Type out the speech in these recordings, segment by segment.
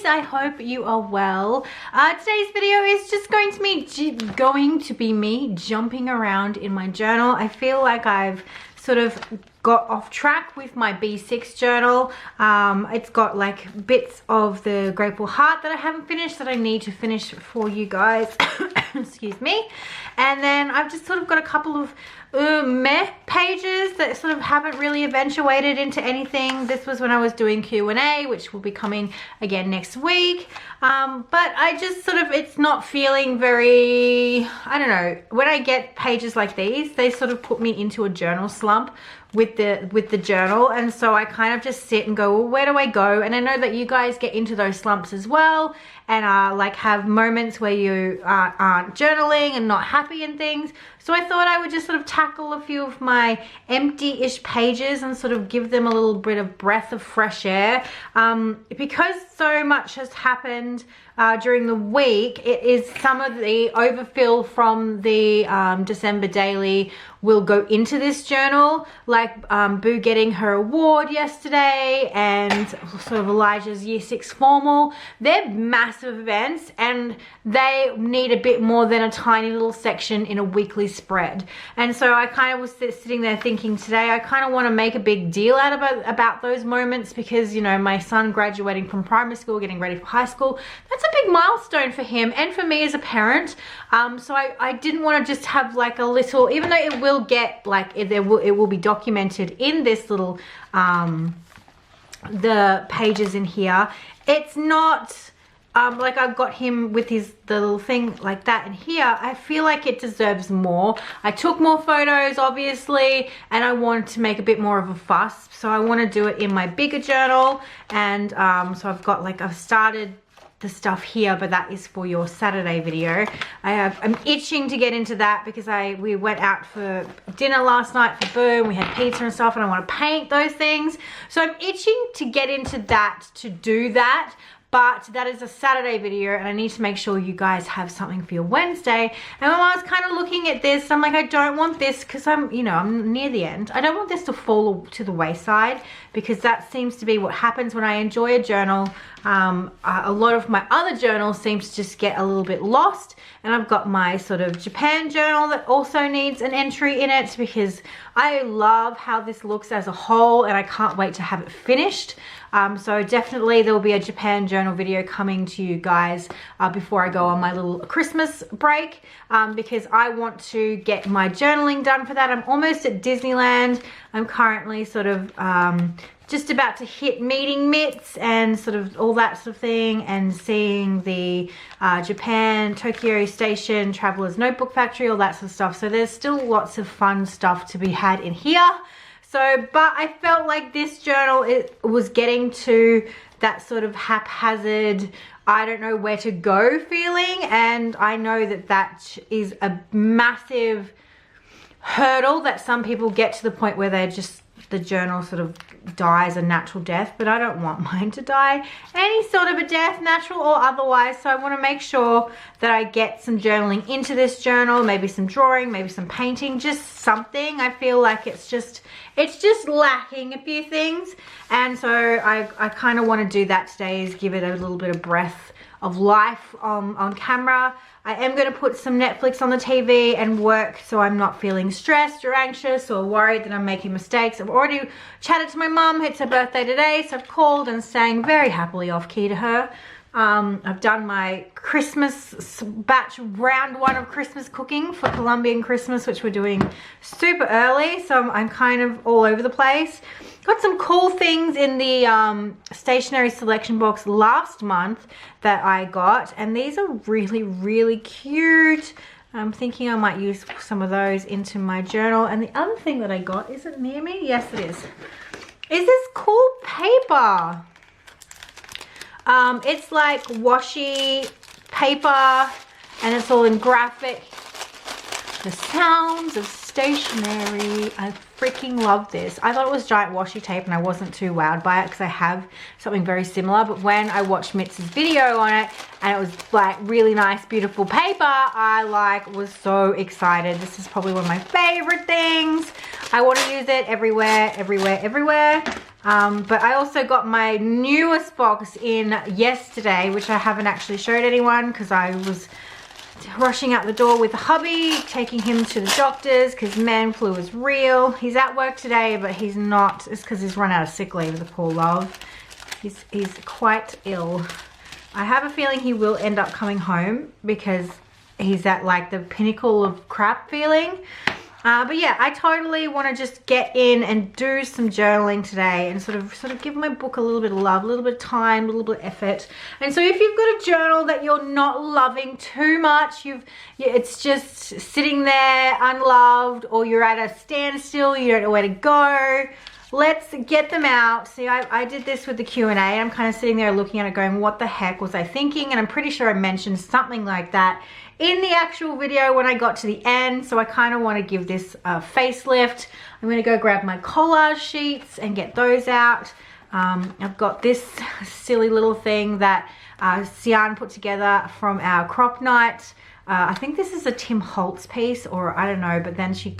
I hope you are well. Today's video is just going to be me jumping around in my journal. I feel like I've sort of got off track with my B6 journal. It's got like bits of the Grateful Heart that I haven't finished that I need to finish for you guys. Excuse me. And then I've just sort of got a couple of meh pages that sort of haven't really eventuated into anything. This was when I was doing Q&A, which will be coming again next week. But I just sort of, it's not feeling very, I don't know, when I get pages like these, they sort of put me into a journal slump with the journal, and so I kind of just sit and go, well, where do I go? And I know that you guys get into those slumps as well, and like have moments where you aren't journaling and not happy and things. So I thought I would just sort of tackle a few of my empty-ish pages and sort of give them a little bit of breath of fresh air. Because so much has happened during the week, it is some of the overfill from the December daily will go into this journal, like Boo getting her award yesterday and sort of Elijah's year 6 formal. They're massive events and they need a bit more than a tiny little section in a weekly spread. And so I kind of was sitting there thinking today, I kind of want to make a big deal out about those moments because, you know, my son graduating from primary school, getting ready for high school, that's a big milestone for him and for me as a parent. So I didn't want to just have like a little, even though it will get like, it will be documented in this little, the pages in here. It's not, like I've got him with the little thing like that in here. I feel like it deserves more. I took more photos obviously and I wanted to make a bit more of a fuss, so I want to do it in my bigger journal. And so I've got like, I've started the stuff here, but that is for your Saturday video. I'm itching to get into that because we went out for dinner last night for Boo, and we had pizza and stuff, and I want to paint those things. So I'm itching to get into that, to do that. But that is a Saturday video and I need to make sure you guys have something for your Wednesday. And when I was kind of looking at this, I'm like, I don't want this because I'm near the end. I don't want this to fall to the wayside because that seems to be what happens when I enjoy a journal. A lot of my other journals seem to just get a little bit lost. And I've got my sort of Japan journal that also needs an entry in it because I love how this looks as a whole and I can't wait to have it finished. So definitely there will be a Japan journal video coming to you guys before I go on my little Christmas break, because I want to get my journaling done for that. I'm almost at Disneyland. I'm currently sort of just about to hit meeting mitts and sort of all that sort of thing, and seeing the Japan Tokyo Station, Traveler's Notebook Factory, all that sort of stuff. So there's still lots of fun stuff to be had in here. So, but I felt like this journal, it was getting to that sort of haphazard, I don't know where to go feeling. And I know that that is a massive hurdle that some people get to the point where they're just, the journal sort of dies a natural death, but I don't want mine to die any sort of a death, natural or otherwise. So I want to make sure that I get some journaling into this journal, maybe some drawing, maybe some painting, just something. I feel like it's just lacking a few things. And so I kind of want to do that today, is give it a little bit of breath of life on camera. I am going to put some Netflix on the TV and work so I'm not feeling stressed or anxious or worried that I'm making mistakes. I've already chatted to my mum. It's her birthday today, so I've called and sang very happily off key to her. I've done my Christmas batch, round 1 of Christmas cooking for Colombian Christmas, which we're doing super early, so I'm kind of all over the place. Got some cool things in the stationery selection box last month that I got, and these are really, really cute. I'm thinking I might use some of those into my journal. And the other thing that I got, is it near me? Yes, it is this cool paper. It's like washi paper and it's all in graphic. The sounds of stationery. I freaking love this. I thought it was giant washi tape and I wasn't too wowed by it because I have something very similar, but when I watched Mitz's video on it and it was like really nice, beautiful paper, I was so excited. This is probably one of my favorite things. I want to use it everywhere, everywhere, everywhere. But I also got my newest box in yesterday, which I haven't actually showed anyone because I was rushing out the door with the hubby, taking him to the doctors because man flu is real. He's at work today, but he's not. It's because he's run out of sick leave, the poor love. He's quite ill. I have a feeling he will end up coming home because he's at like the pinnacle of crap feeling. But yeah, I totally want to just get in and do some journaling today and sort of give my book a little bit of love, a little bit of time, a little bit of effort. And so if you've got a journal that you're not loving too much, it's just sitting there unloved, or you're at a standstill, you don't know where to go, let's get them out. See, I did this with the Q&A. I'm kind of sitting there looking at it going, what the heck was I thinking? And I'm pretty sure I mentioned something like that in the actual video when I got to the end. So I kind of want to give this a facelift. I'm going to go grab my collage sheets and get those out. I've got this silly little thing that Sian put together from our crop night. I think this is a Tim Holtz piece, or I don't know, but then she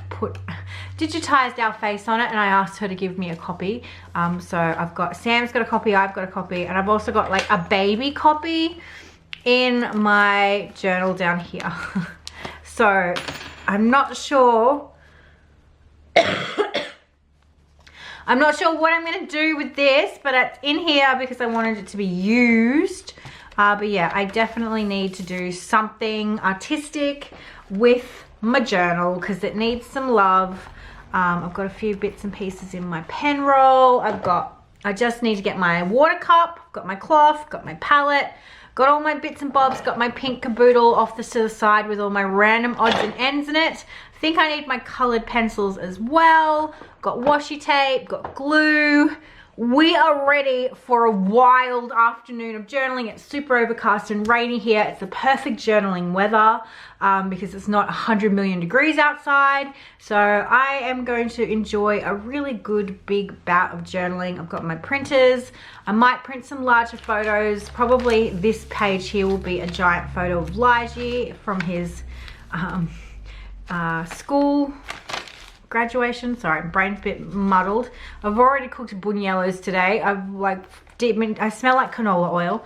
digitized our face on it and I asked her to give me a copy. So Sam's got a copy, I've got a copy, and I've also got like a baby copy in my journal down here. So I'm not sure I'm not sure what I'm going to do with this, but it's in here because I wanted it to be used. But yeah, I definitely need to do something artistic with my journal because it needs some love. I've got a few bits and pieces in my pen roll. I just need to get my water cup, got my cloth, got my palette, got all my bits and bobs, got my pink caboodle off to the side with all my random odds and ends in it. I think I need my colored pencils as well. Got washi tape, got glue. We are ready for a wild afternoon of journaling. It's super overcast and rainy here. It's the perfect journaling weather because it's not 100 million degrees outside. So I am going to enjoy a really good big bout of journaling. I've got my printers. I might print some larger photos. Probably this page here will be a giant photo of Lige from his school graduation. Sorry, my brain's a bit muddled. I've already cooked buñuelos today. I smell like canola oil.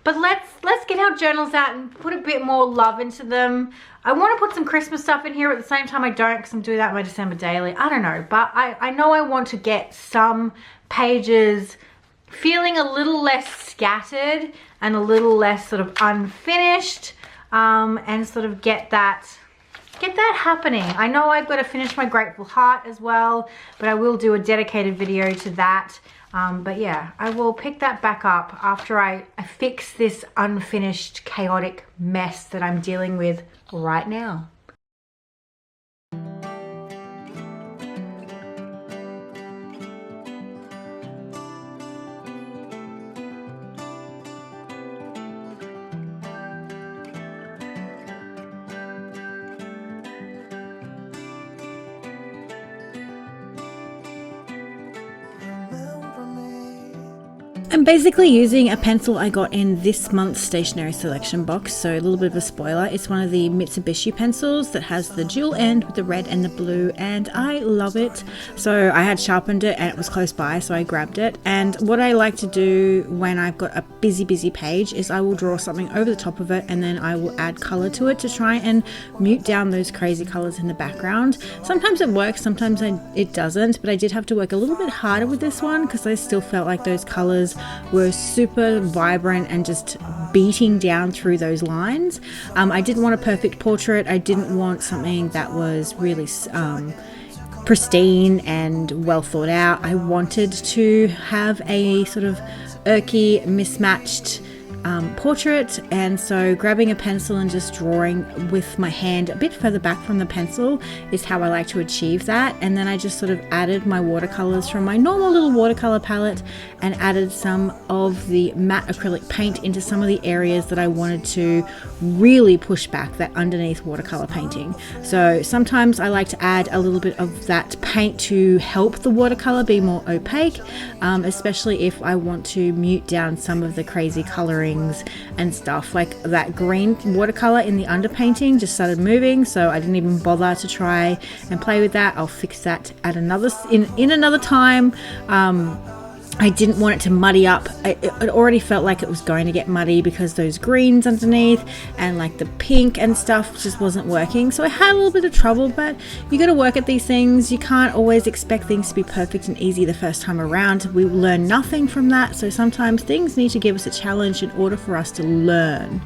But let's get our journals out and put a bit more love into them. I want to put some Christmas stuff in here at the same time. I don't, because I'm doing that in my December daily. I don't know, but I know I want to get some pages feeling a little less scattered and a little less sort of unfinished, and sort of get that happening. I know I've got to finish my Grateful Heart as well, but I will do a dedicated video to that. But yeah, I will pick that back up after I fix this unfinished chaotic mess that I'm dealing with right now. I'm basically using a pencil I got in this month's stationery selection box, so a little bit of a spoiler. It's one of the Mitsubishi pencils that has the dual end with the red and the blue, and I love it. So I had sharpened it and it was close by, so I grabbed it. And what I like to do when I've got a busy page is I will draw something over the top of it and then I will add color to it to try and mute down those crazy colors in the background. Sometimes it works, sometimes it doesn't, but I did have to work a little bit harder with this one because I still felt like those colors were super vibrant and just beating down through those lines. I didn't want a perfect portrait. I didn't want something that was really pristine and well thought out. I wanted to have a sort of irky, mismatched portrait, and so grabbing a pencil and just drawing with my hand a bit further back from the pencil is how I like to achieve that. And then I just sort of added my watercolors from my normal little watercolor palette and added some of the matte acrylic paint into some of the areas that I wanted to really push back that underneath watercolor painting. So sometimes I like to add a little bit of that paint to help the watercolor be more opaque, especially if I want to mute down some of the crazy coloring and stuff. Like that green watercolor in the underpainting just started moving, so I didn't even bother to try and play with that. I'll fix that at another time. I didn't want it to muddy up. It already felt like it was going to get muddy because those greens underneath and like the pink and stuff just wasn't working. So I had a little bit of trouble, but you got to work at these things. You can't always expect things to be perfect and easy the first time around. We learn nothing from that. So sometimes things need to give us a challenge in order for us to learn.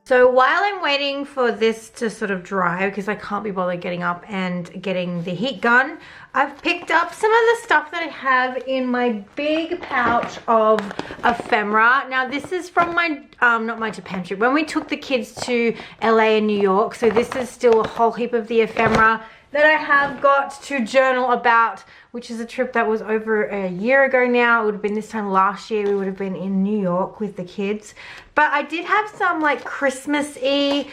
So while I'm waiting for this to sort of dry, because I can't be bothered getting up and getting the heat gun, I've picked up some of the stuff that I have in my big pouch of ephemera. Now this is from my, not my Japan trip, when we took the kids to LA and New York. So this is still a whole heap of the ephemera that I have got to journal about, which is a trip that was over a year ago now. It would have been this time last year. We would have been in New York with the kids. But I did have some like Christmas-y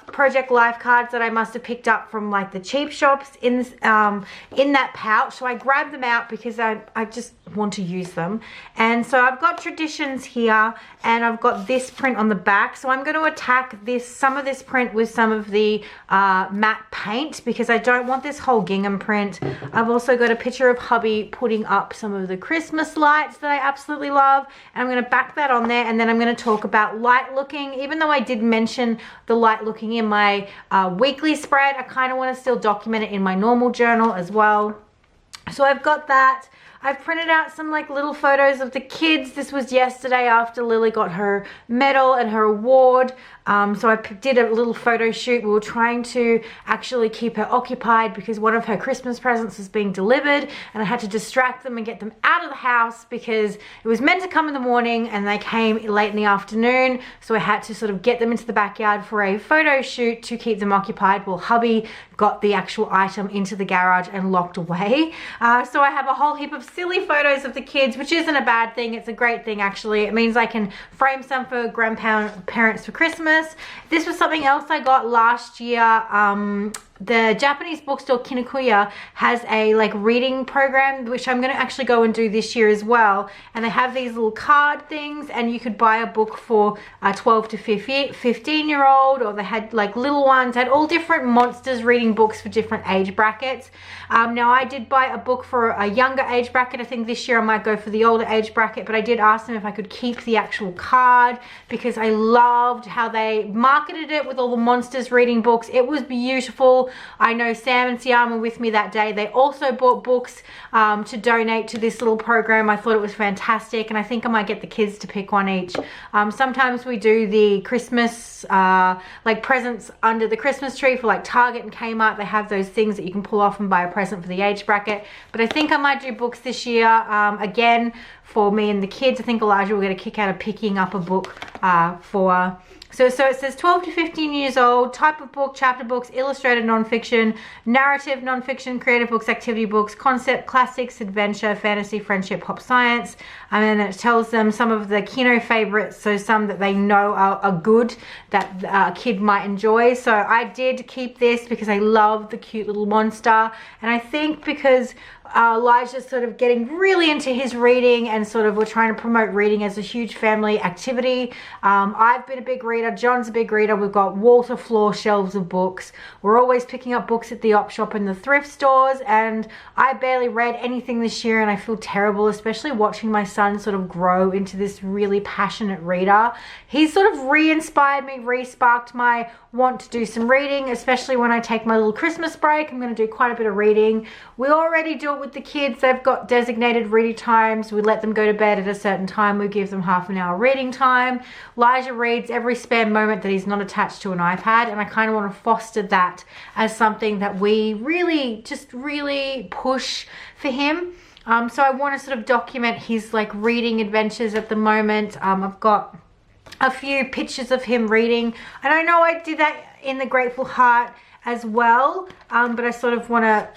Project Life cards that I must have picked up from like the cheap shops in this, in that pouch. So I grabbed them out because I just want to use them. And so I've got Traditions here, and I've got this print on the back. So I'm going to attack this, some of this print with some of the matte paint, because I don't want this whole gingham print. I've also got a picture of hubby putting up some of the Christmas lights that I absolutely love, and I'm going to back that on there. And then I'm going to talk about light looking. Even though I did mention the light looking in my weekly spread, I kind of want to still document it in my normal journal as well. So I've got that. I've printed out some like little photos of the kids. This was yesterday after Lily got her medal and her award. So I did a little photo shoot. We were trying to actually keep her occupied because one of her Christmas presents was being delivered, and I had to distract them and get them out of the house because it was meant to come in the morning and they came late in the afternoon. So I had to sort of get them into the backyard for a photo shoot to keep them occupied while hubby got the actual item into the garage and locked away. So I have a whole heap of silly photos of the kids, which isn't a bad thing. It's a great thing actually. It means I can frame some for grandparents for Christmas. This was something else I got last year. The Japanese bookstore Kinikuya has a like reading program, which I'm going to actually go and do this year as well. And they have these little card things, and you could buy a book for a 12 to 15-year-old, or they had like little ones, had all different monsters reading books for different age brackets. Now I did buy a book for a younger age bracket. I think this year I might go for the older age bracket, but I did ask them if I could keep the actual card because I loved how they marketed it with all the monsters reading books. It was beautiful. I know Sam and Siam were with me that day. They also bought books to donate to this little program. I thought it was fantastic, and I think I might get the kids to pick one each. Sometimes we do the Christmas like presents under the Christmas tree for like Target and Kmart. They have those things that you can pull off and buy a present for the age bracket. But I think I might do books this year again for me and the kids. I think Elijah will get a kick out of picking up a book for... So it says 12 to 15 years old, type of book, chapter books, illustrated nonfiction, narrative nonfiction, creative books, activity books, concept, classics, adventure, fantasy, friendship, pop science. And then it tells them some of the Kino favorites, so some that they know are good that a kid might enjoy. So I did keep this because I love the cute little monster. And I think because Elijah's sort of getting really into his reading, and sort of we're trying to promote reading as a huge family activity. I've been a big reader. John's a big reader. We've got wall-to-floor shelves of books. We're always picking up books at the op shop and the thrift stores, and I barely read anything this year, and I feel terrible, especially watching my son sort of grow into this really passionate reader. He's sort of re-inspired me, re-sparked my want to do some reading, especially when I take my little Christmas break. I'm going to do quite a bit of reading. We already do it with the kids. They've got designated reading times. We let them go to bed at a certain time. We give them half an hour reading time. Elijah reads every spare moment that he's not attached to an iPad, and I kind of want to foster that as something that we really push for him. So I want to sort of document his like reading adventures at the moment. I've got a few pictures of him reading, and I know I did that in the Grateful Heart as well, but I sort of want to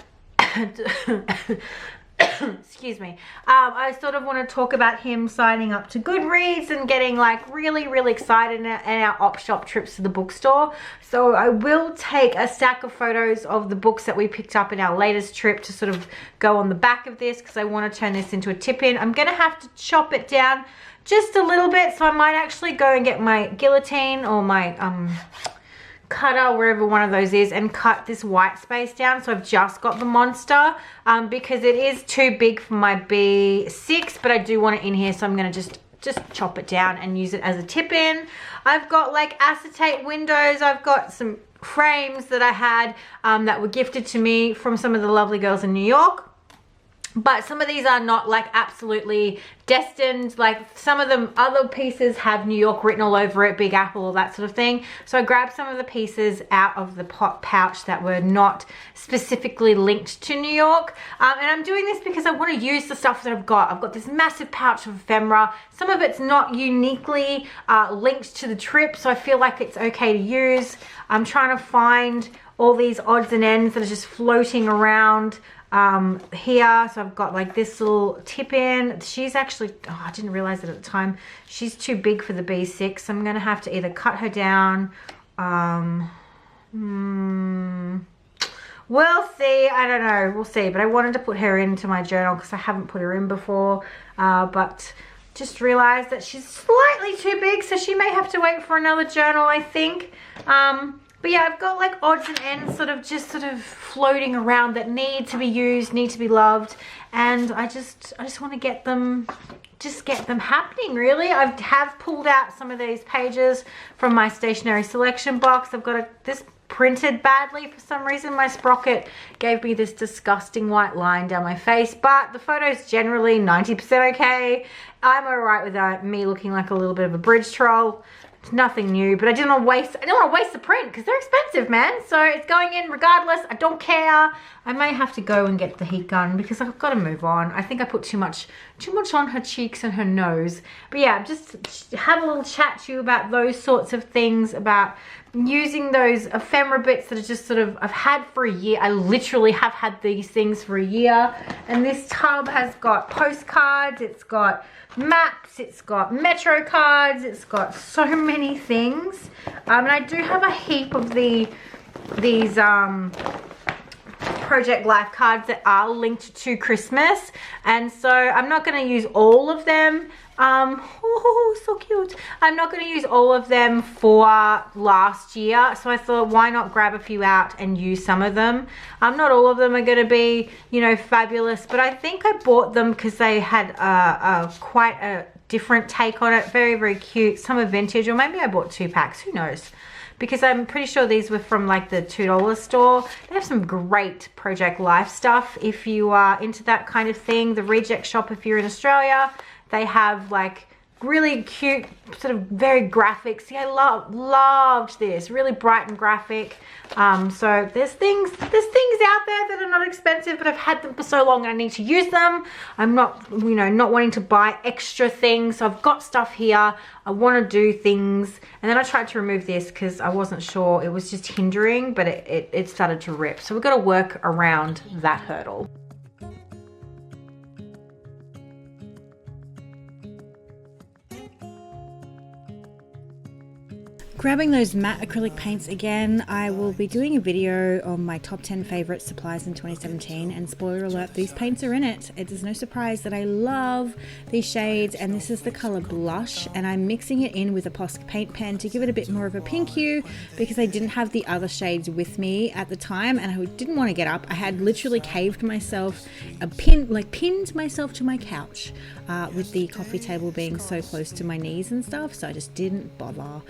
excuse me, I sort of want to talk about him signing up to Goodreads and getting like really excited in our op shop trips to the bookstore. So I will take a stack of photos of the books that we picked up in our latest trip to sort of go on the back of this, because I want to turn this into a tip-in. I'm gonna have to chop it down just a little bit, so I might actually go and get my guillotine or my cutter, wherever one of those is, and cut this white space down. So I've just got the monster because it is too big for my B6, but I do want it in here, so I'm gonna just chop it down and use it as a tip in. I've got like acetate windows. I've got some frames that I had that were gifted to me from some of the lovely girls in New York. But some of these are not like absolutely destined. Like some of them other pieces have New York written all over it, Big Apple, all that sort of thing. So I grabbed some of the pieces out of the pouch that were not specifically linked to New York. And I'm doing this because I want to use the stuff that I've got. I've got this massive pouch of ephemera. Some of it's not uniquely linked to the trip, so I feel like it's okay to use. I'm trying to find all these odds and ends that are just floating around here. So I've got like this little tip in. She's actually, oh, I didn't realize it at the time, she's too big for the B6, so I'm gonna have to either cut her down, we'll see. I don't know, we'll see. But I wanted to put her into my journal because I haven't put her in before, but just realized that she's slightly too big, so she may have to wait for another journal, I think. But yeah, I've got like odds and ends sort of floating around that need to be used, need to be loved, and I just want to get them happening, really. I have pulled out some of these pages from my stationery selection box. I've got this printed badly for some reason. My sprocket gave me this disgusting white line down my face, but the photo's generally 90% okay. I'm alright with me looking like a little bit of a bridge troll. It's nothing new, but I didn't want to waste the print because they're expensive, man. So it's going in regardless. I don't care. I may have to go and get the heat gun because I've got to move on. I think I put too much on her cheeks and her nose. But yeah, just have a little chat to you about those sorts of things, about using those ephemera bits that are just sort of, I've had for a year. I literally have had these things for a year. And this tub has got postcards, it's got maps, it's got metro cards, it's got so many things. And I do have a heap of these Project Life cards that are linked to Christmas, and so I'm not going to use all of them. Oh, so cute. I'm not going to use all of them for last year, so I thought, why not grab a few out and use some of them. Not all of them are going to be, you know, fabulous, but I think I bought them because they had quite a different take on it. Very cute. Some are vintage, or maybe I bought 2 packs, who knows, because I'm pretty sure these were from like the $2 store. They have some great Project Life stuff if you are into that kind of thing. The Reject Shop, if you're in Australia, they have like really cute, sort of very graphic. See, I loved this, really bright and graphic. So there's things out there that are not expensive, but I've had them for so long and I need to use them. I'm not, you know, not wanting to buy extra things. So I've got stuff here. I want to do things. And then I tried to remove this because I wasn't sure. It was just hindering, but it started to rip. So we've got to work around that hurdle. Grabbing those matte acrylic paints again, I will be doing a video on my top 10 favorite supplies in 2017, and spoiler alert, these paints are in it. It is no surprise that I love these shades, and this is the color Blush, and I'm mixing it in with a Posca paint pen to give it a bit more of a pink hue because I didn't have the other shades with me at the time and I didn't want to get up. I had literally caved myself, pinned myself to my couch with the coffee table being so close to my knees and stuff, so I just didn't bother.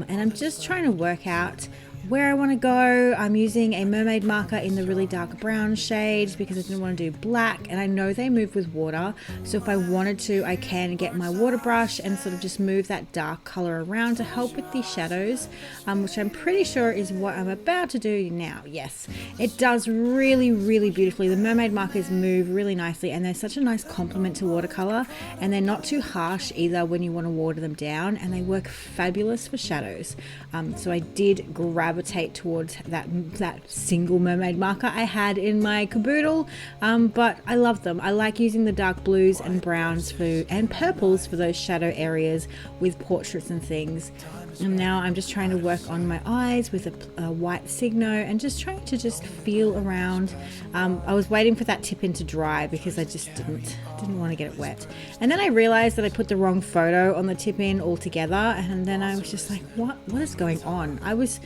And I'm just trying to work out where I want to go. I'm using a mermaid marker in the really dark brown shades because I didn't want to do black, and I know they move with water, so if I wanted to, I can get my water brush and sort of just move that dark color around to help with these shadows, which I'm pretty sure is what I'm about to do now. Yes, it does really beautifully. The mermaid markers move really nicely, and they're such a nice complement to watercolor, and they're not too harsh either when you want to water them down, and they work fabulous for shadows. So I did grab gravitate towards that single mermaid marker I had in my caboodle, but I love them. I like using the dark blues and browns and purples for those shadow areas with portraits and things. And now I'm just trying to work on my eyes with a white Signo and just trying to just feel around. I was waiting for that tip in to dry because I just didn't want to get it wet. And then I realized that I put the wrong photo on the tip in altogether, and then I was just like, what is going on? I was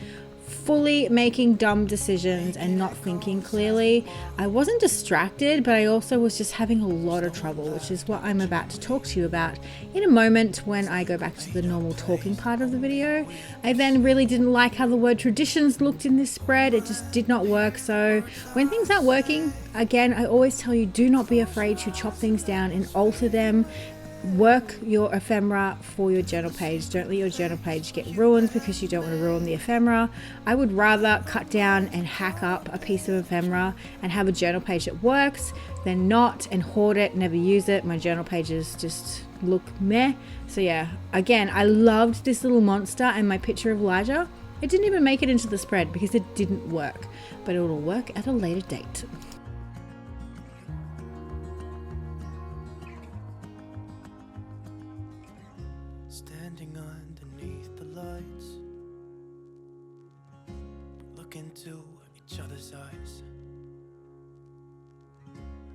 fully making dumb decisions and not thinking clearly. I wasn't distracted, but I also was just having a lot of trouble, which is what I'm about to talk to you about in a moment when I go back to the normal talking part of the video. I then really didn't like how the word traditions looked in this spread. It just did not work. So when things aren't working, again, I always tell you, do not be afraid to chop things down and alter them. Work your ephemera for your journal page. Don't let your journal page get ruined because you don't want to ruin the ephemera. I would rather cut down and hack up a piece of ephemera and have a journal page that works than not and hoard it, never use it. My journal pages just look meh. So yeah, again, I loved this little monster and my picture of Elijah. It didn't even make it into the spread because it didn't work, but it will work at a later date. Standing underneath the lights, look into each other's eyes.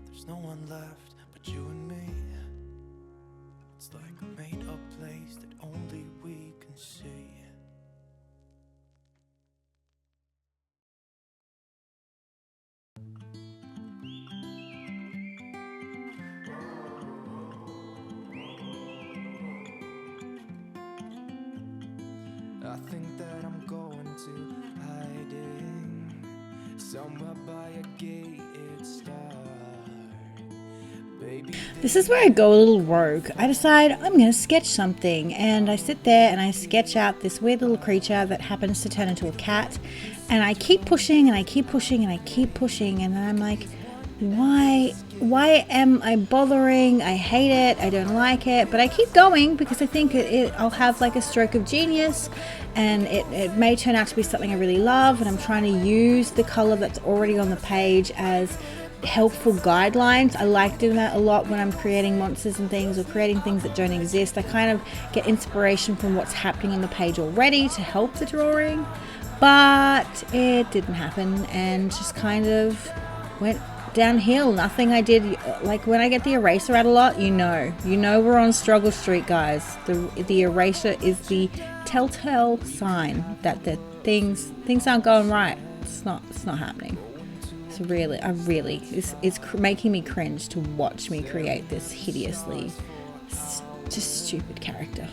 There's no one left but you and me. It's like a made-up place that only we can see. I think that I'm going to hiding somewhere by a gated star. Baby, this is where I go a little rogue. I decide I'm going to sketch something, and I sit there and I sketch out this weird little creature that happens to turn into a cat, and I keep pushing and I keep pushing and I keep pushing, and then I'm like, why am I bothering? I hate it. I don't like it. But I keep going because I think I'll have like a stroke of genius, and it may turn out to be something I really love. And I'm trying to use the color that's already on the page as helpful guidelines. I like doing that a lot when I'm creating monsters and things, or creating things that don't exist. I kind of get inspiration from what's happening on the page already to help the drawing. But it didn't happen and just kind of went downhill. Nothing I did, like when I get the eraser out a lot, you know we're on struggle street, guys. The eraser is the telltale sign that the things aren't going right. It's not happening. So really, it's making me cringe to watch me create this hideously just stupid character.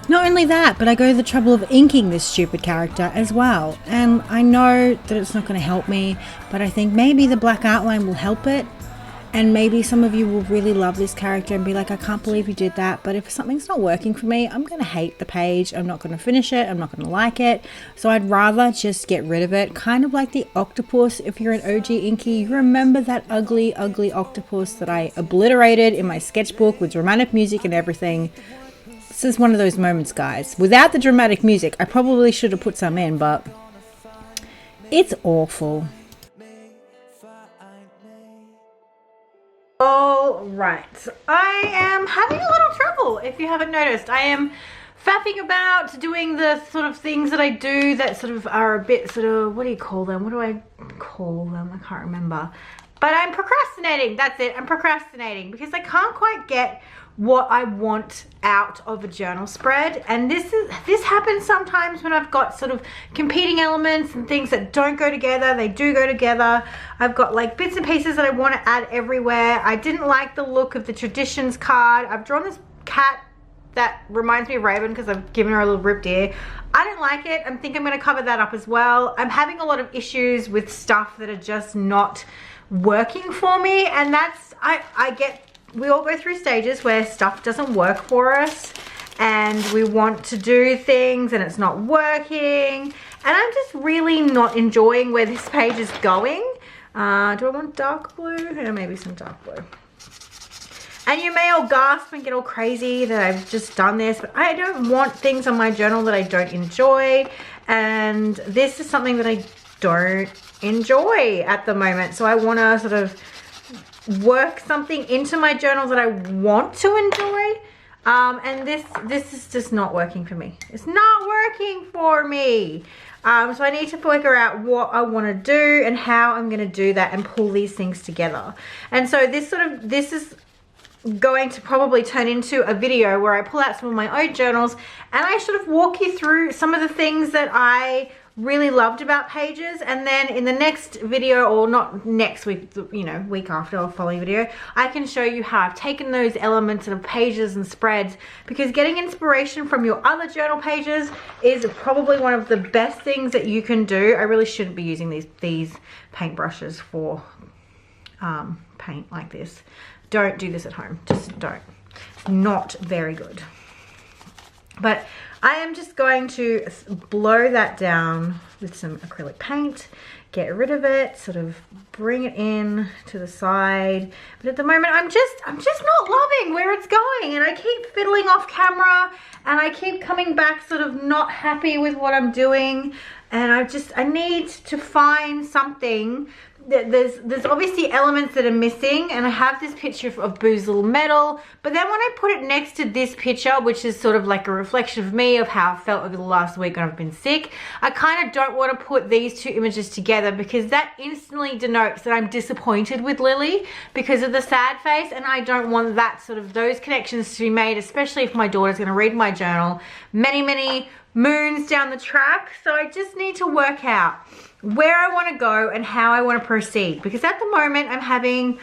Not only that, but I go to the trouble of inking this stupid character as well. And I know that it's not going to help me, but I think maybe the black outline will help it. And maybe some of you will really love this character and be like, I can't believe you did that. But if something's not working for me, I'm going to hate the page. I'm not going to finish it. I'm not going to like it. So I'd rather just get rid of it. Kind of like the octopus. If you're an OG inky, you remember that ugly, ugly octopus that I obliterated in my sketchbook with dramatic music and everything. This is one of those moments, guys. Without the dramatic music, I probably should have put some in, but it's awful. All right, I am having a little trouble, if you haven't noticed. I am faffing about doing the sort of things that I do that sort of are a bit sort of, what do you call them? What do I call them? I can't remember. But I'm procrastinating. That's it. I'm procrastinating because I can't quite get what I want out of a journal spread. And this happens sometimes when I've got sort of competing elements and things that don't go together. They do go together. I've got like bits and pieces that I want to add everywhere. I didn't like the look of the traditions card. I've drawn this cat that reminds me of Raven because I've given her a little ripped ear. I don't like it. I think I'm going to cover that up as well. I'm having a lot of issues with stuff that are just not working for me, and that's, I get, we all go through stages where stuff doesn't work for us and we want to do things and it's not working, and I'm just really not enjoying where this page is going. Do I want dark blue? Yeah, maybe some dark blue. And you may all gasp and get all crazy that I've just done this, but I don't want things on my journal that I don't enjoy, and this is something that I don't enjoy at the moment. So I want to sort of work something into my journal that I want to enjoy, and this is just not working for me. It's not working for me. So I need to figure out what I want to do and how I'm going to do that and pull these things together. And so this is going to probably turn into a video where I pull out some of my own journals and I sort of walk you through some of the things that I really loved about Pages, and then in the next video, or not next week, you know, week after or following video, I can show you how I've taken those elements of Pages and spreads, because getting inspiration from your other journal pages is probably one of the best things that you can do. I really shouldn't be using these paint brushes for paint like this. Don't do this at home, just don't. Not very good. But I am just going to blow that down with some acrylic paint, get rid of it, sort of bring it in to the side. But at the moment, I'm just not loving where it's going, and I keep fiddling off camera and I keep coming back sort of not happy with what I'm doing. And I need to find something. There's obviously elements that are missing, and I have this picture of Boo's Little Medal, but then when I put it next to this picture, which is sort of like a reflection of me, of how I felt over the last week when I've been sick, I kind of don't want to put these two images together, because that instantly denotes that I'm disappointed with Lily because of the sad face, and I don't want that sort of, those connections to be made, especially if my daughter's going to read my journal many moons down the track. So I just need to work out where I want to go and how I want to proceed, because at the moment I'm having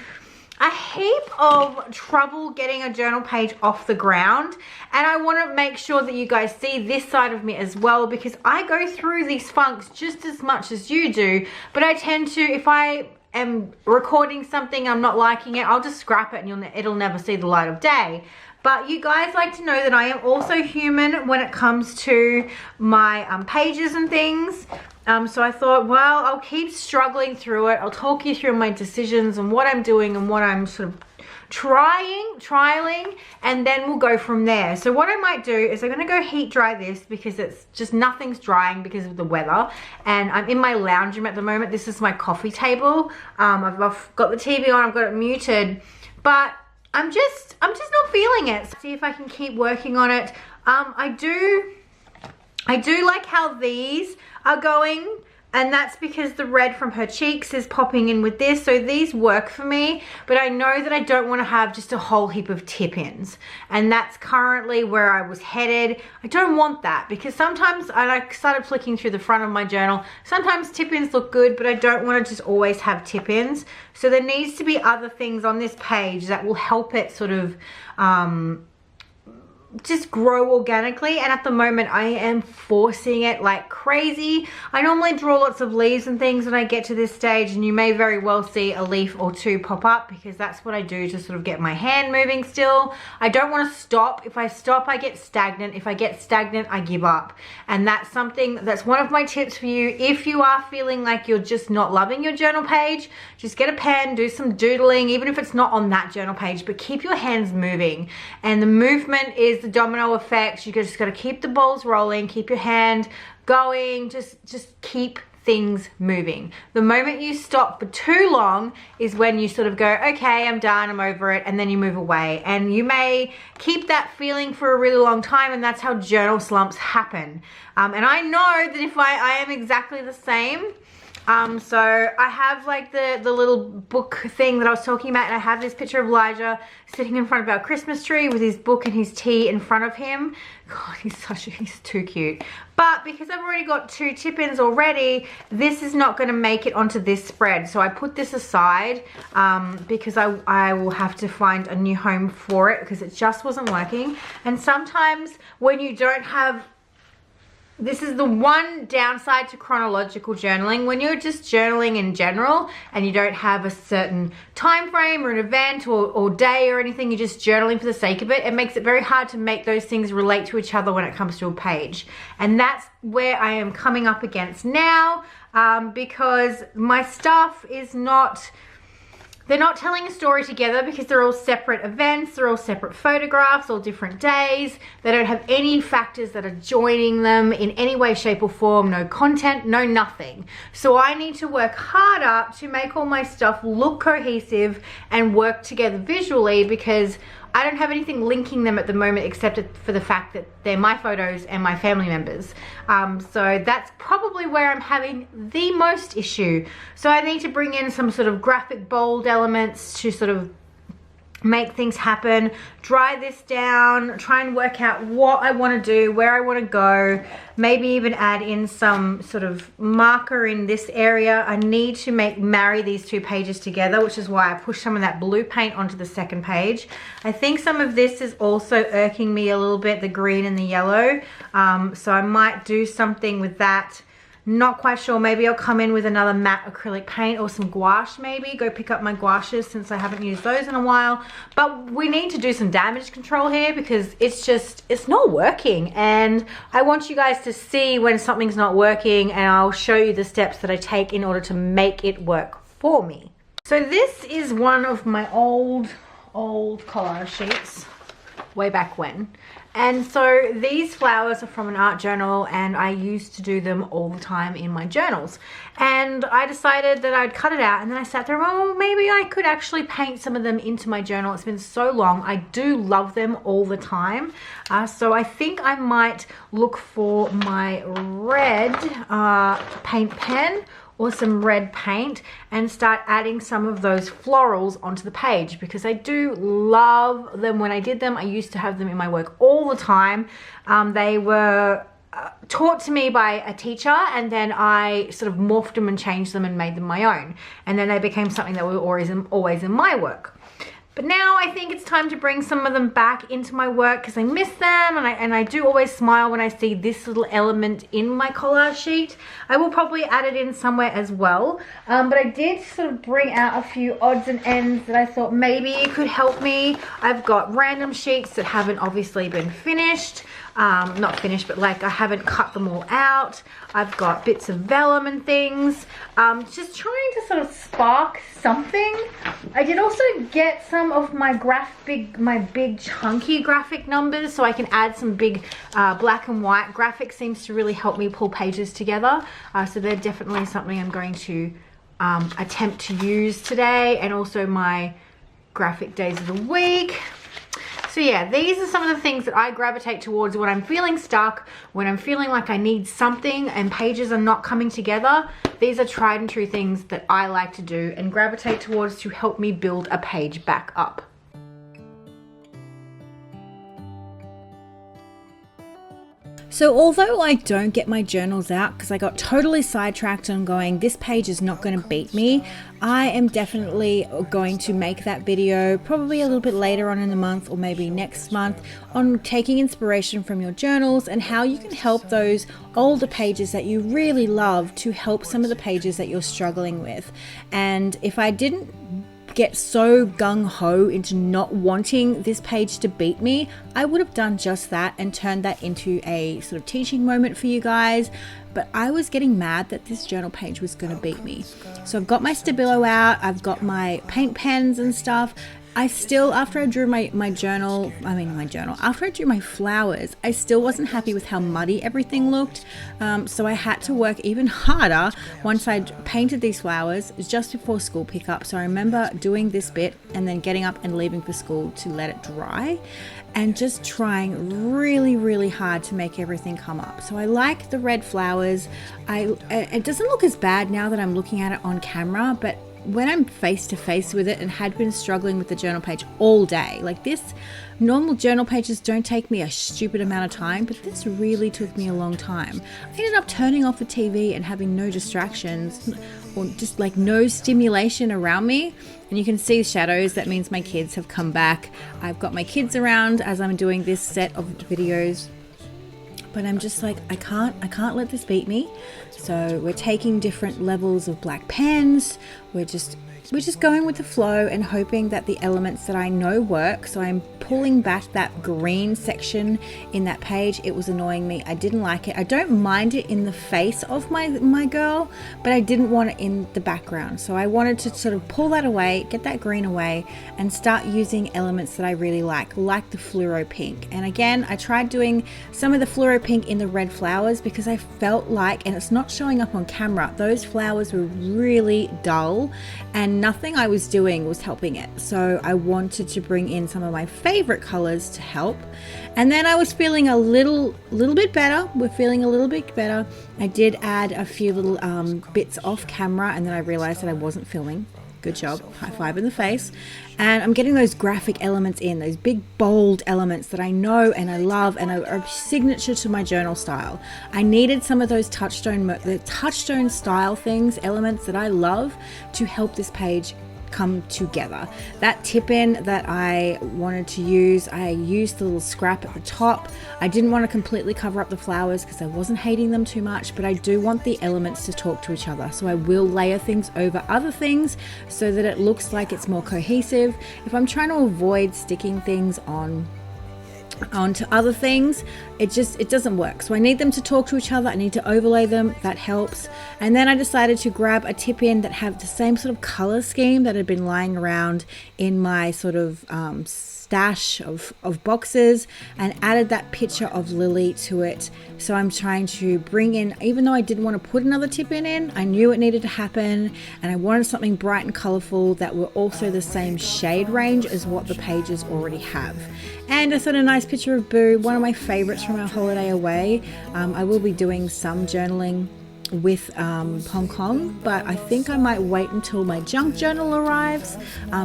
a heap of trouble getting a journal page off the ground, and I want to make sure that you guys see this side of me as well, because I go through these funks just as much as you do, but I tend to, if I am recording something I'm not liking it, I'll just scrap it and it'll never see the light of day. But you guys like to know that I am also human when it comes to my pages and things. So I thought, well, I'll keep struggling through it. I'll talk you through my decisions and what I'm doing and what I'm sort of trialing, and then we'll go from there. So what I might do is I'm going to go heat dry this, because it's just, nothing's drying because of the weather, and I'm in my lounge room at the moment. This is my coffee table. I've got the TV on, I've got it muted, but I'm just not feeling it. See if I can keep working on it. I do like how these are going, and that's because the red from her cheeks is popping in with this, so these work for me. But I know that I don't want to have just a whole heap of tip-ins, and that's currently where I was headed. I don't want that, because sometimes I started flicking through the front of my journal. Sometimes tip-ins look good, but I don't want to just always have tip-ins. So there needs to be other things on this page that will help it sort of just grow organically, and at the moment I am forcing it like crazy. I normally draw lots of leaves and things when I get to this stage, and you may very well see a leaf or two pop up, because that's what I do to sort of get my hand moving still. I don't want to stop. If I stop, I get stagnant. If I get stagnant, I give up. And that's one of my tips for you. If you are feeling like you're just not loving your journal page, just get a pen, do some doodling, even if it's not on that journal page, but keep your hands moving. And the movement is the domino effect. You just got to keep the balls rolling, keep your hand going, just keep things moving. The moment you stop for too long is when you sort of go, okay, I'm done, I'm over it, and then you move away. And you may keep that feeling for a really long time, and that's how journal slumps happen. And I know that if I am exactly the same. So I have like the little book thing that I was talking about, and I have this picture of Elijah sitting in front of our Christmas tree with his book and his tea in front of him. God, he's too cute. But because I've already got 2 tip-ins already, this is not going to make it onto this spread. So I put this aside because I will have to find a new home for it because it just wasn't working. And sometimes when you don't have, this is the one downside to chronological journaling. When you're just journaling in general and you don't have a certain time frame or an event or day or anything, you're just journaling for the sake of it, it makes it very hard to make those things relate to each other when it comes to a page. And that's where I am coming up against now because my stuff is not... They're not telling a story together because they're all separate events, they're all separate photographs, all different days. They don't have any factors that are joining them in any way, shape or form, no content, no nothing. So I need to work harder to make all my stuff look cohesive and work together visually because I don't have anything linking them at the moment except for the fact that they're my photos and my family members. So that's probably where I'm having the most issue. So I need to bring in some sort of graphic bold elements to sort of make things happen, dry this down, try and work out what I want to do, where I want to go, maybe even add in some sort of marker in this area. I need to marry these 2 pages together, which is why I pushed some of that blue paint onto the second page. I think some of this is also irking me a little bit, the green and the yellow. So I might do something with that. Not quite sure. Maybe I'll come in with another matte acrylic paint or some gouache maybe. Go pick up my gouaches since I haven't used those in a while. But we need to do some damage control here because it's not working. And I want you guys to see when something's not working, and I'll show you the steps that I take in order to make it work for me. So this is one of my old collage sheets way back when. And so these flowers are from an art journal, and I used to do them all the time in my journals. And I decided that I'd cut it out, and then I sat there, oh, maybe I could actually paint some of them into my journal. It's been so long. I do love them all the time. So I think I might look for my red paint pen or some red paint and start adding some of those florals onto the page because I do love them. When I did them, I used to have them in my work all the time. They were taught to me by a teacher, and then I sort of morphed them and changed them and made them my own. And then they became something that were always in my work. But now I think it's time to bring some of them back into my work because I miss them, and I do always smile when I see this little element in my collage sheet. I will probably add it in somewhere as well. But I did sort of bring out a few odds and ends that I thought maybe could help me. I've got random sheets that haven't obviously been finished. Not finished, but like I haven't cut them all out. I've got bits of vellum and things. Just trying to sort of spark something. I did also get some of my big chunky graphic numbers, so I can add some big black and white graphics. Seems to really help me pull pages together. So they're definitely something I'm going to attempt to use today, and also my graphic days of the week. So yeah, these are some of the things that I gravitate towards when I'm feeling stuck, when I'm feeling like I need something and pages are not coming together. These are tried and true things that I like to do and gravitate towards to help me build a page back up. So although I don't get my journals out because I got totally sidetracked on going, this page is not going to beat me, I am definitely going to make that video probably a little bit later on in the month or maybe next month on taking inspiration from your journals and how you can help those older pages that you really love to help some of the pages that you're struggling with. And if I didn't get so gung-ho into not wanting this page to beat me, I would have done just that and turned that into a sort of teaching moment for you guys. But I was getting mad that this journal page was going to beat me. So I've got my Stabilo out, I've got my paint pens and stuff, I still, after I drew my journal, after I drew my flowers, I still wasn't happy with how muddy everything looked. So I had to work even harder once I'd painted these flowers just before school pickup. So I remember doing this bit and then getting up and leaving for school to let it dry and just trying really, really hard to make everything come up. So I like the red flowers. It doesn't look as bad now that I'm looking at it on camera, but when I'm face to face with it and had been struggling with the journal page all day, like this, normal journal pages don't take me a stupid amount of time, but this really took me a long time. I ended up turning off the TV and having no distractions or just like no stimulation around me. And you can see shadows. That means my kids have come back. I've got my kids around as I'm doing this set of videos. But I'm just like, I can't let this beat me. So we're taking different levels of black pens. We're just going with the flow and hoping that the elements that I know work. So I'm pulling back that green section in that page. It was annoying me. I didn't like it. I don't mind it in the face of my girl, but I didn't want it in the background. So I wanted to sort of pull that away, get that green away, and start using elements that I really like the fluoro pink. And again, I tried doing some of the fluoro pink in the red flowers because I felt like, and it's not showing up on camera, those flowers were really dull and nothing I was doing was helping it. So I wanted to bring in some of my favorite colors to help. And then I was feeling a little bit better. We're feeling a little bit better. I did add a few little bits off camera, and then I realized that I wasn't filming. Good job. High five in the face. And I'm getting those graphic elements in, those big bold elements that I know and I love and are a signature to my journal style. I needed some of those touchstone style things, elements that I love to help this page come together. That tip in that I wanted to use, I used the little scrap at the top. I didn't want to completely cover up the flowers because I wasn't hating them too much, but I do want the elements to talk to each other. So I will layer things over other things so that it looks like it's more cohesive. If I'm trying to avoid sticking things onto other things, it doesn't work. So I need them to talk to each other. I need to overlay them. That helps. And then I decided to grab a tip in that have the same sort of color scheme that had been lying around in my sort of stash of boxes, and added that picture of Lily to it. So I'm trying to bring in, even though I didn't want to put another tip in, I knew it needed to happen, and I wanted something bright and colorful that were also the same shade range as what the pages already have. And I thought a nice picture of Boo, one of my favorites from our holiday away. I will be doing some journaling with Hong Kong, but I think I might wait until my junk journal arrives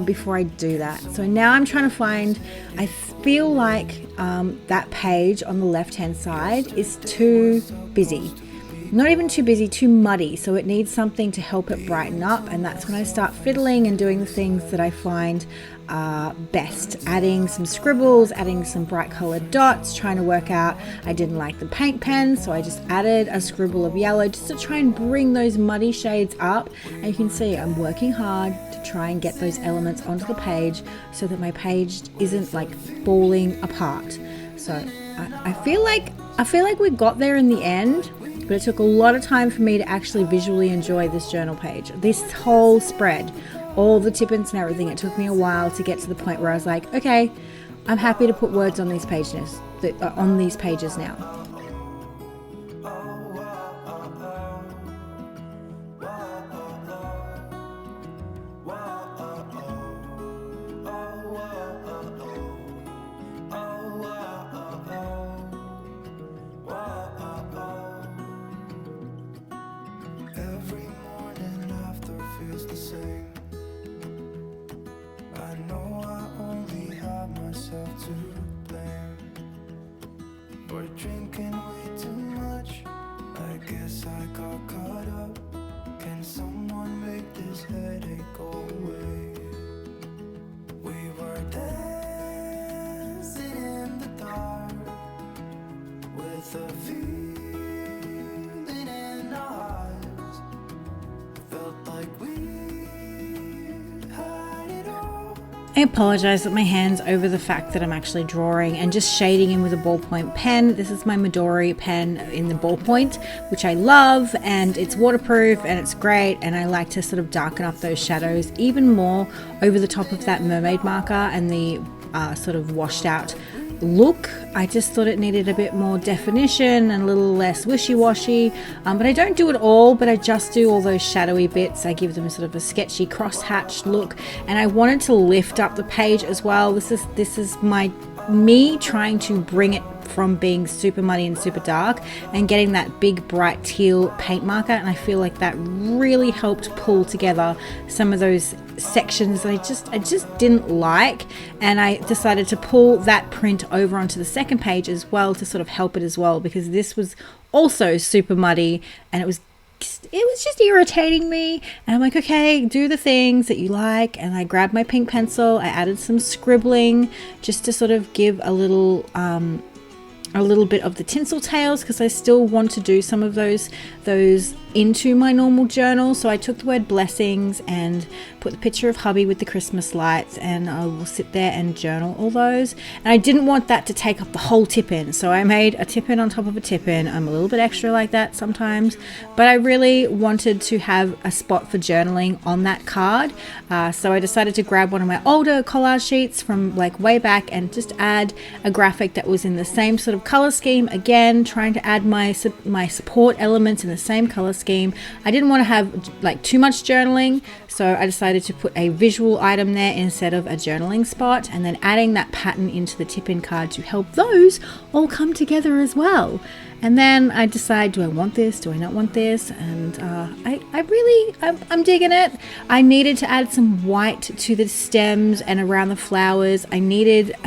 before I do that. So now I'm trying to find, I feel like that page on the left hand side is too busy. Not even too busy, too muddy, so it needs something to help it brighten up, and that's when I start fiddling and doing the things that I find best. Adding some scribbles, adding some bright colored dots, trying to work out, I didn't like the paint pen, so I just added a scribble of yellow just to try and bring those muddy shades up. And you can see I'm working hard to try and get those elements onto the page so that my page isn't like falling apart. So I feel like we got there in the end, but it took a lot of time for me to actually visually enjoy this journal page, this whole spread, all the tip-ins and everything. It took me a while to get to the point where I was like, okay, I'm happy to put words on these pages, now. Every morning after feels the same. I know I only have myself to blame for drinking way too much. I guess I got caught up. Can someone make this headache go away? We were dancing in the dark with a feeling in our hearts. Felt like we had it all. I apologize that my hand's over the fact that I'm actually drawing and just shading in with a ballpoint pen. This is my Midori pen in the ballpoint, which I love, and it's waterproof and it's great, and I like to sort of darken up those shadows even more over the top of that mermaid marker and the sort of washed out look. I just thought it needed a bit more definition and a little less wishy-washy, but I don't do it all, but I just do all those shadowy bits. I give them sort of a sketchy cross-hatched look, and I wanted to lift up the page as well. This is me trying to bring it from being super muddy and super dark and getting that big bright teal paint marker, and I feel like that really helped pull together some of those sections that I just didn't like, and I decided to pull that print over onto the second page as well to sort of help it as well, because this was also super muddy and it was just irritating me. And I'm like, okay, do the things that you like. And I grabbed my pink pencil, I added some scribbling just to sort of give a little bit of the tinsel tails, because I still want to do some of those into my normal journal. So I took the word blessings and put the picture of hubby with the Christmas lights, and I will sit there and journal all those. And I didn't want that to take up the whole tip-in, so I made a tip-in on top of a tip-in. I'm a little bit extra like that sometimes, but I really wanted to have a spot for journaling on that card. So I decided to grab one of my older collage sheets from like way back and just add a graphic that was in the same sort of color scheme. Again, trying to add my support elements in the same color scheme. I didn't want to have like too much journaling, so I decided to put a visual item there instead of a journaling spot, and then adding that pattern into the tip-in card to help those all come together as well. And then I decide, do I want this? Do I not want this? And I'm digging it. I needed to add some white to the stems and around the flowers. I need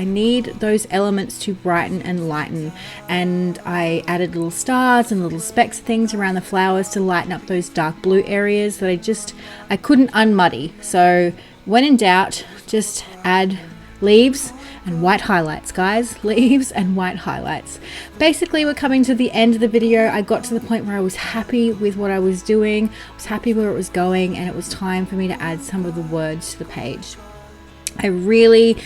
those elements to brighten and lighten. And I added little stars and little specks of things around the flowers to lighten up those dark blue areas that I couldn't unmuddy. So when in doubt, just add leaves and white highlights, guys. Leaves and white highlights. Basically, we're coming to the end of the video. I got to the point where I was happy with what I was doing. I was happy where it was going, and it was time for me to add some of the words to the page. I really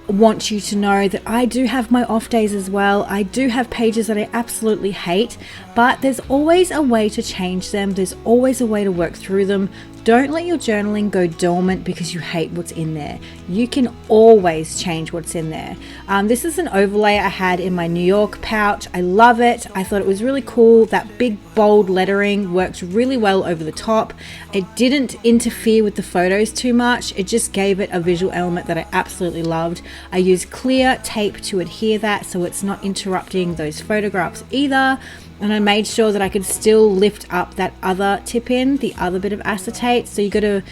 want you to know that I do have my off days as well. I do have pages that I absolutely hate, but there's always a way to change them. There's always a way to work through them. Don't let your journaling go dormant because you hate what's in there. You can always change what's in there. This is an overlay I had in my New York pouch. I love it. I thought it was really cool. That big bold lettering works really well over the top. It didn't interfere with the photos too much. It just gave it a visual element that I absolutely loved. I used clear tape to adhere that so it's not interrupting those photographs either. And I made sure that I could still lift up that other tip-in, the other bit of acetate. So you got a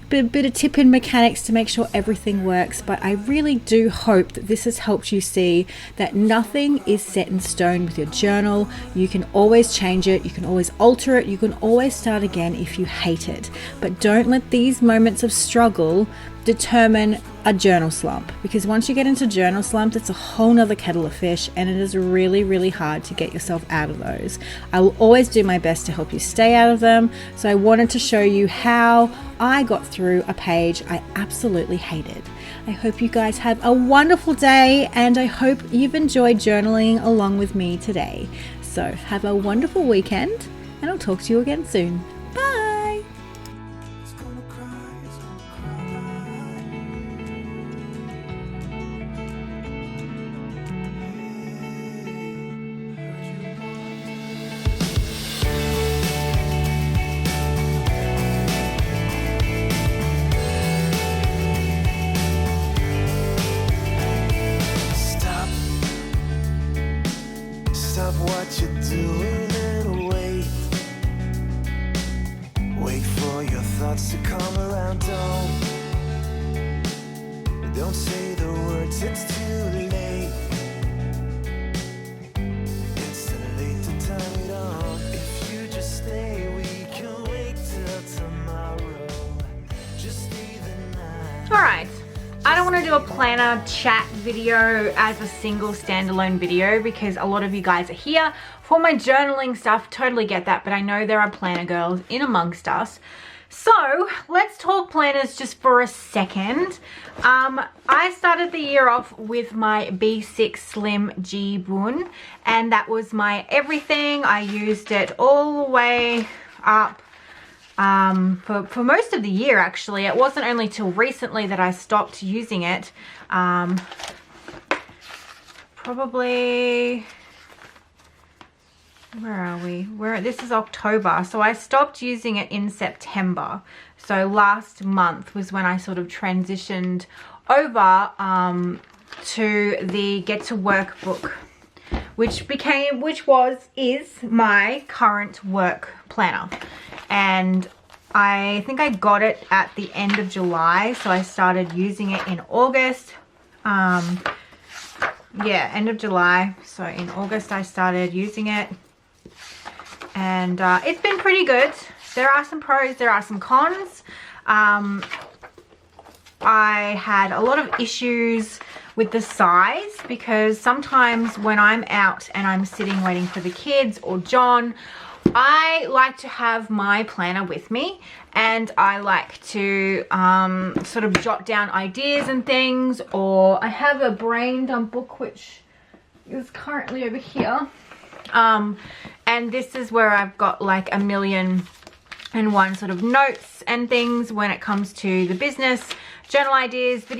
bit of tip-in mechanics to make sure everything works. But I really do hope that this has helped you see that nothing is set in stone with your journal. You can always change it. You can always alter it. You can always start again if you hate it. But don't let these moments of struggle determine a journal slump, because once you get into journal slump, it's a whole nother kettle of fish, and it is really, really hard to get yourself out of those. I will always do my best to help you stay out of them. So I wanted to show you how I got through a page I absolutely hated. I hope you guys have a wonderful day, and I hope you've enjoyed journaling along with me today. So have a wonderful weekend, and I'll talk to you again soon. Bye. Stop what you're doing and wait for your thoughts to come around. Don't say the words, it's too late. It's too late to time it on. If you just stay, we can wait till tomorrow. Just stay the night. Alright, I don't want to do a planner chat video as a single standalone video because a lot of you guys are here for my journaling stuff. Totally get that, but I know there are planner girls in amongst us. So let's talk planners just for a second. I started the year off with my B6 Slim G Bun, and that was my everything. I used it all the way up for most of the year, actually. It wasn't only till recently that I stopped using it. Probably, where are we? This is October, so I stopped using it in September. So last month was when I sort of transitioned over to the Get to Work book, which is my current work planner. And I think I got it at the end of July, so I started using it in August. Yeah, end of July. So in August I started using it, and it's been pretty good. There are some pros, there are some cons. I had a lot of issues with the size, because sometimes when I'm out and I'm sitting waiting for the kids or John, I like to have my planner with me, and I like to sort of jot down ideas and things, or I have a brain dump book which is currently over here, and this is where I've got like 1,000,001 sort of notes and things when it comes to the business, journal ideas, video